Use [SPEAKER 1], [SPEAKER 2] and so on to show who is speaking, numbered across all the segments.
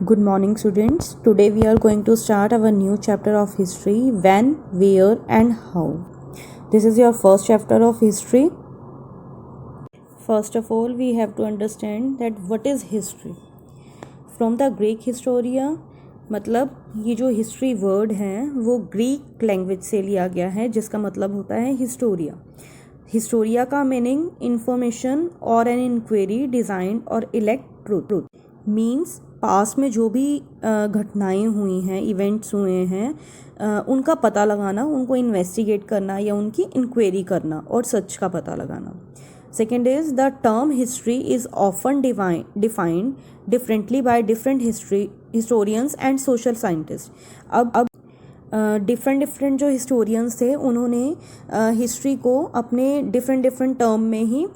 [SPEAKER 1] Good morning, students. Today we are going to start our new chapter of history, when, where and how. This is your first chapter of history. First of all, we have to understand that what is history. From the Greek historia, मतलब ये जो history word है वो Greek language से लिया गया है, जिसका मतलब होता है हिस्टोरिया. हिस्टोरिया का मीनिंग इंफॉर्मेशन और एन इंक्वायरी डिज़ाइन और इलेक्ट ट्रूथ. मीन्स पास में जो भी घटनाएं हुई हैं, इवेंट्स हुए हैं, उनका पता लगाना, उनको इन्वेस्टिगेट करना या उनकी इंक्वायरी करना और सच का पता लगाना. Second is the term history is often defined differently by different historians and social scientist. अब डिफरेंट जो हिस्टोरियंस थे उन्होंने हिस्ट्री को अपने डिफरेंट टर्म में ही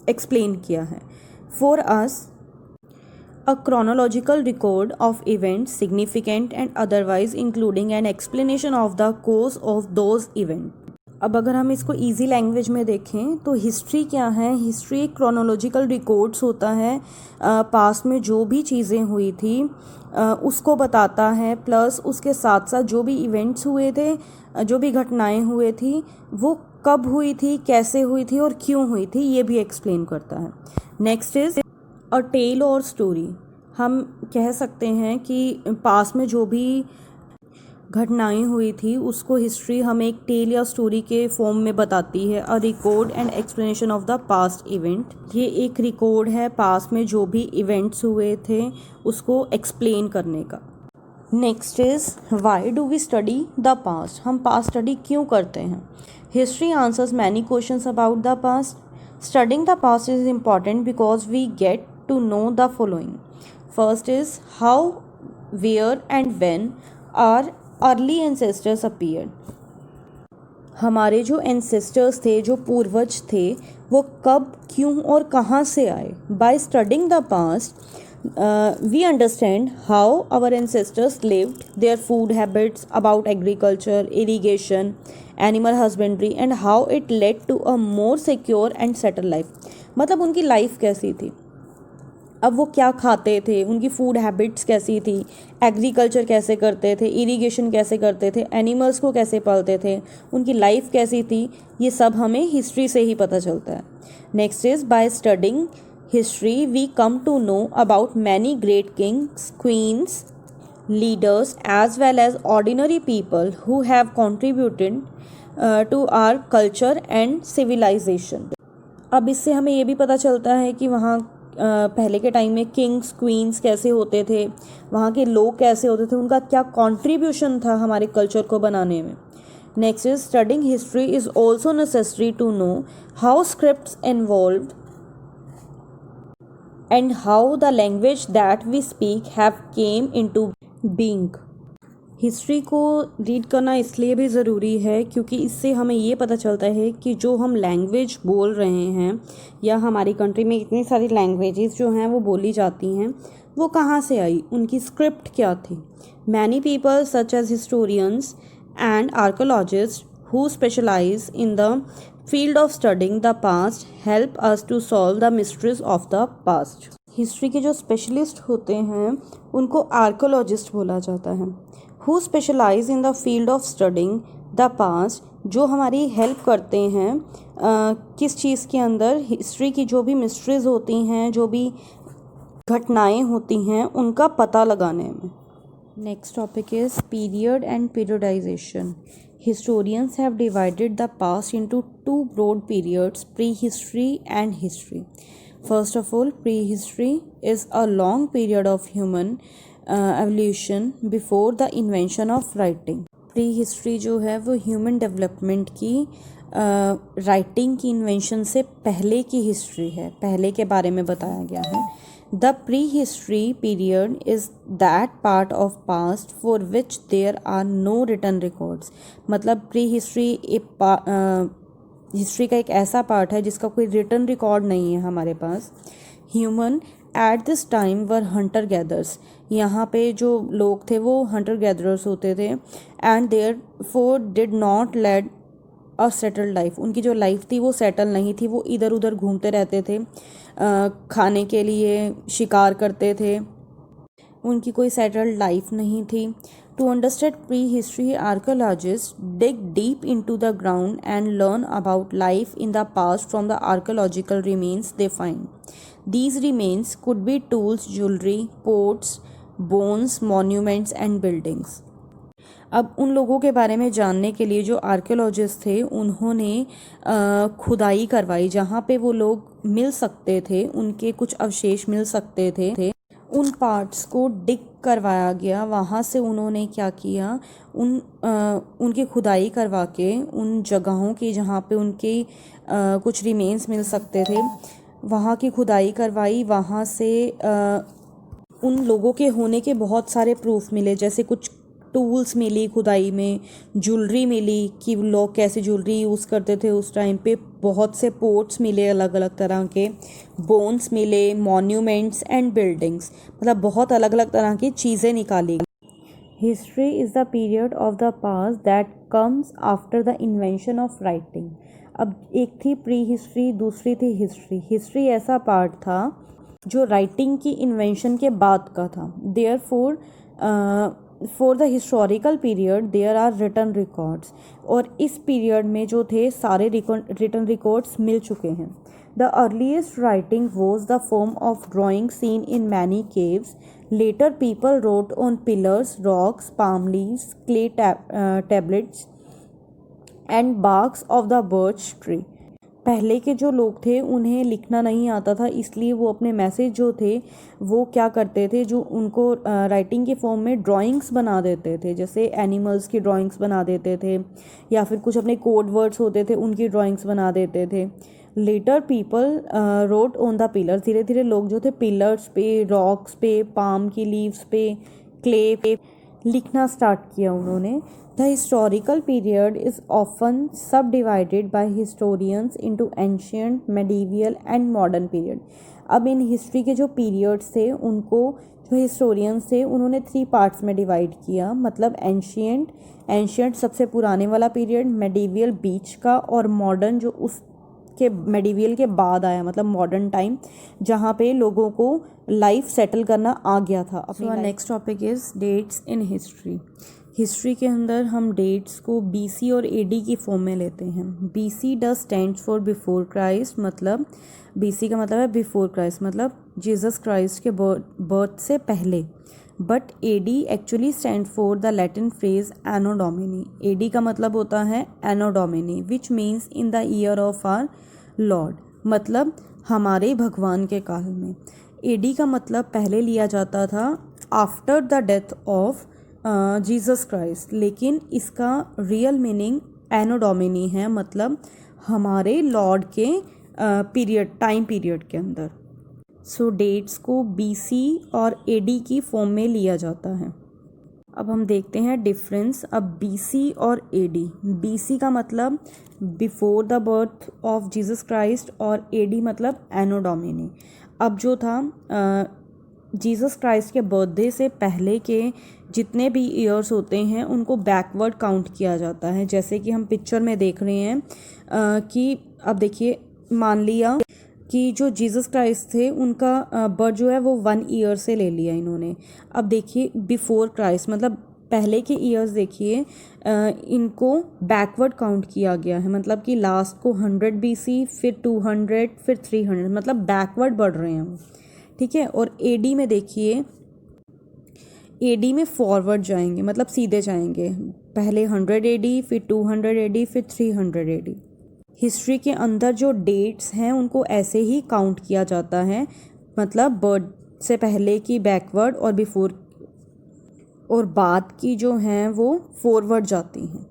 [SPEAKER 1] एक्सप्लेन किया है. For us a chronological record of events significant and otherwise including an explanation of the cause of those events. अब अगर हम इसको इजी लैंग्वेज में देखें तो हिस्ट्री क्या है. हिस्ट्री एक क्रोनोलॉजिकल रिकॉर्ड्स होता है, पास में जो भी चीज़ें हुई थी उसको बताता है, प्लस उसके साथ साथ जो भी इवेंट्स हुए थे, जो भी घटनाएं हुए थी वो कब हुई थी, कैसे हुई थी और क्यों हुई थी, ये भी एक्सप्लेन करता है. नेक्स्ट इज अ टेल और स्टोरी. हम कह सकते हैं कि पास में जो भी घटनाएं हुई थी उसको हिस्ट्री हमें एक टेल या स्टोरी के फॉर्म में बताती है. A record and explanation of the past event. ये एक रिकॉर्ड है पास में जो भी इवेंट्स हुए थे उसको एक्सप्लेन करने का. Next is why do we study the past. हम पास्ट स्टडी क्यों करते हैं. History answers many questions about the past. Studying the past is important because we get to know the following. First is how, where and when our early ancestors appeared. हमारे जो ancestors थे, जो पूर्वज थे, वो कब, क्यों और कहाँ से आए. By studying the past, we understand how our ancestors lived, their food habits, about agriculture, irrigation, animal husbandry and how it led to a more secure and settled life. मतलब उनकी लाइफ कैसी थी, अब वो क्या खाते थे, उनकी फूड हैबिट्स कैसी थी, एग्रीकल्चर कैसे करते थे, इरिगेशन कैसे करते थे, एनिमल्स को कैसे पालते थे, उनकी लाइफ कैसी थी, ये सब हमें हिस्ट्री से ही पता चलता है. Next is by studying history we come to know about many great kings, queens, leaders as well as ordinary people who have contributed to our culture and civilisation. अब इससे हमें ये भी पता चलता है कि वहाँ पहले के टाइम में किंग्स, क्वींस कैसे होते थे, वहाँ के लोग कैसे होते थे, उनका क्या कंट्रीब्यूशन था हमारे कल्चर को बनाने में. Next is studying history is also necessary to know how scripts involved and how the language that we speak have came into being. History को रीड करना इसलिए भी ज़रूरी है क्योंकि इससे हमें ये पता चलता है कि जो हम लैंग्वेज बोल रहे हैं या हमारी कंट्री में इतनी सारी लैंग्वेजेस जो हैं वो बोली जाती हैं वो कहाँ से आई, उनकी स्क्रिप्ट क्या थी. Many people such as historians and archaeologist who specialise in the field of studying the past help us to solve the mysteries of the past. History के जो स्पेशलिस्ट होते हैं उनको आर्कोलॉजिस्ट बोला जाता है. Who specialise in the field of studying the past, जो हमारी हेल्प करते हैं किस चीज़ के अंदर, हिस्ट्री की जो भी मिस्ट्रीज होती हैं, जो भी घटनाएं होती हैं उनका पता लगाने में. Next topic is period and periodisation. Historians have divided the past into two broad periods, pre history and history. First of all, prehistory is a long period of human evolution before the invention of writing. Prehistory जो है वो human development की writing की invention से पहले की history है, पहले के बारे में बताया गया है. The prehistory period is that part of past for which there are no written records. मतलब prehistory हिस्ट्री का एक ऐसा पार्ट है जिसका कोई रिटन रिकॉर्ड नहीं है हमारे पास. Human at this time were hunter gatherers. यहाँ पे जो लोग थे वो हंटर गैदरर्स होते थे. And therefore did not led a settled life. उनकी जो लाइफ थी वो सेटल नहीं थी, वो इधर उधर घूमते रहते थे, खाने के लिए शिकार करते थे उनकी कोई सेटल्ड लाइफ नहीं थी। To understand pre history archaeologist dig deep into the ground and learn about life in the past from the archaeological remains they find. These remains could be tools, jewelry, pots, bones, monuments and buildings. अब उन लोगों के बारे में जानने के लिए जो आर्कियोलॉजिस्ट थे उन्होंने खुदाई करवाई, जहाँ पे वो लोग मिल सकते थे, उनके कुछ अवशेष मिल सकते थे। उन पार्ट्स को डिग करवाया गया। वहाँ से उन्होंने क्या किया, उनकी खुदाई करवा के उन जगहों की जहाँ पे उनके कुछ रिमेन्स मिल सकते थे, वहाँ की खुदाई करवाई। वहाँ से उन लोगों के होने के बहुत सारे प्रूफ मिले, जैसे कुछ टूल्स मिली खुदाई में, ज्वेलरी मिली कि लोग कैसे ज्वेलरी यूज़ करते थे उस टाइम पे, बहुत से पोर्ट्स मिले अलग अलग तरह के, बोन्स मिले, मॉन्यूमेंट्स एंड बिल्डिंग्स, मतलब बहुत अलग अलग तरह की चीज़ें निकाली गई। History is the period of the past that comes after the invention of writing. अब एक थी प्री हिस्ट्री, दूसरी थी हिस्ट्री। हिस्ट्री ऐसा पार्ट था जो राइटिंग की इन्वेंशन के बाद का था। Therefore the historical period there are written records, और इस पीरियड में जो थे सारे रिटन रिकॉर्ड्स मिल चुके हैं। The earliest writing was the form of drawing seen in many caves. Later people wrote on pillars, rocks, palm leaves, clay tablets and barks of the birch tree. पहले के जो लोग थे उन्हें लिखना नहीं आता था, इसलिए वो अपने मैसेज जो थे वो क्या करते थे, जो उनको राइटिंग के फॉर्म में ड्राइंग्स बना देते थे, जैसे एनिमल्स की ड्राइंग्स बना देते थे, या फिर कुछ अपने कोड वर्ड्स होते थे उनकी ड्राइंग्स बना देते थे। Later people wrote on the pillars, धीरे धीरे लोग जो थे पिलर्स पे, रॉक्स पे, पाम की लीव्स पे, क्ले पे लिखना स्टार्ट किया उन्होंने। The historical period is often subdivided by historians into ancient, medieval and modern period. अब इन हिस्ट्री के जो पीरियड्स थे उनको जो हिस्टोरियंस थे उन्होंने 3 पार्ट्स में डिवाइड किया, मतलब एंशियंट सबसे पुराने वाला पीरियड, मेडिवियल बीच का, और मॉडर्न जो उसके मेडिवियल के बाद आया, मतलब मॉडर्न टाइम जहाँ पे लोगों को लाइफ सेटल करना आ गया था। Next topic is dates in history. History के अंदर हम डेट्स को BC और AD की फॉर्म में लेते हैं। BC does stand for before Christ, मतलब BC का मतलब है बिफोर क्राइस्ट, मतलब जीसस क्राइस्ट के बर्थ से पहले। But AD actually stand for the Latin phrase Anno Domini. AD का मतलब होता है Anno Domini, which means in the year of our Lord, मतलब हमारे भगवान के काल में। AD का मतलब पहले लिया जाता था after the death of Jesus Christ, लेकिन इसका रियल मीनिंग एनो डोमिनी है, मतलब हमारे लॉर्ड के टाइम पीरियड के अंदर। सो डेट्स को BC और AD की फॉर्म में लिया जाता है। अब हम देखते हैं डिफरेंस। अब BC और AD, BC का मतलब before the birth of Jesus Christ और AD मतलब एनो डोमिनी। अब जो था जीसस क्राइस्ट के बर्थडे से पहले के जितने भी ईयर्स होते हैं उनको बैकवर्ड काउंट किया जाता है, जैसे कि हम पिक्चर में देख रहे हैं कि अब देखिए, मान लिया कि जो जीसस क्राइस्ट थे उनका बर्थ जो है वो 1 ईयर से ले लिया इन्होंने। अब देखिए बिफोर क्राइस्ट मतलब पहले के ईयर्स देखिए, इनको बैकवर्ड काउंट किया गया है, मतलब कि लास्ट को 100 BC, फिर 200, फिर 300, मतलब बैकवर्ड बढ़ रहे हैं, ठीक है। और AD में देखिए, AD में फॉरवर्ड जाएंगे, मतलब सीधे जाएंगे, पहले 100 AD, फिर 200 AD, फिर 300 AD। हिस्ट्री के अंदर जो डेट्स हैं उनको ऐसे ही काउंट किया जाता है, मतलब बर्थ से पहले की बैकवर्ड और बिफोर, और बाद की जो हैं वो फॉरवर्ड जाती हैं।